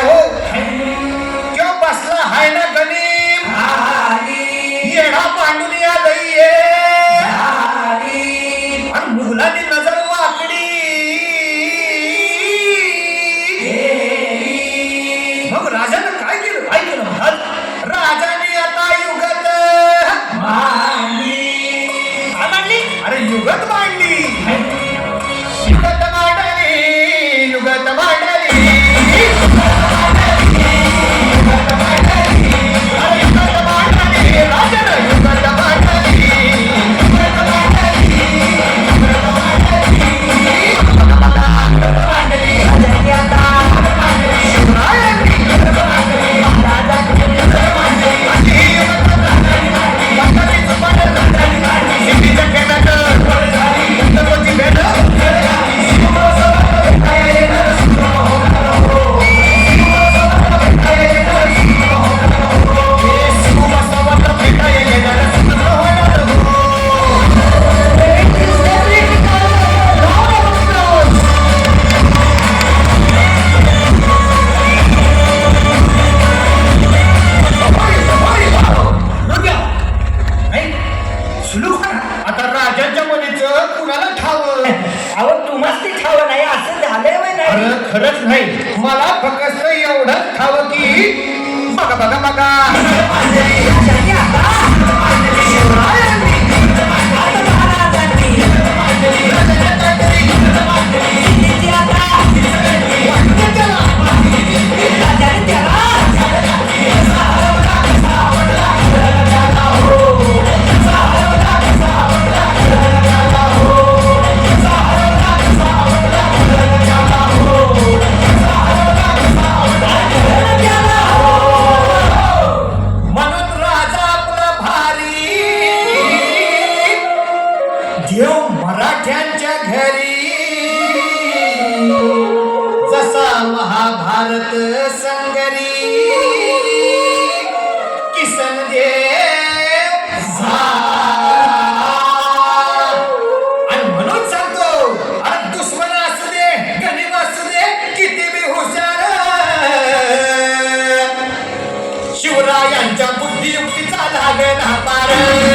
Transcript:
हो त्यो बसला हाय ना गणिम येडा पांडुली आलंय आणि मुघलांनी नजर वाकडी मग राजानं काय केलं राजाने आता युगत मांडली अरे युगत मांडली युगत मांडली युगत मांडली खरंच नाही मला फक्त एवढंच ठाव की बघा बघा बघा मराठ्यांच्या घरी जसा महाभारत संगरी किसन देव आणि म्हणून सांगतो अरे दुश्मन असू दे गणिम असू दे किती बी हुशार शिवरायांच्या बुद्धियुक्तीचा लागला पार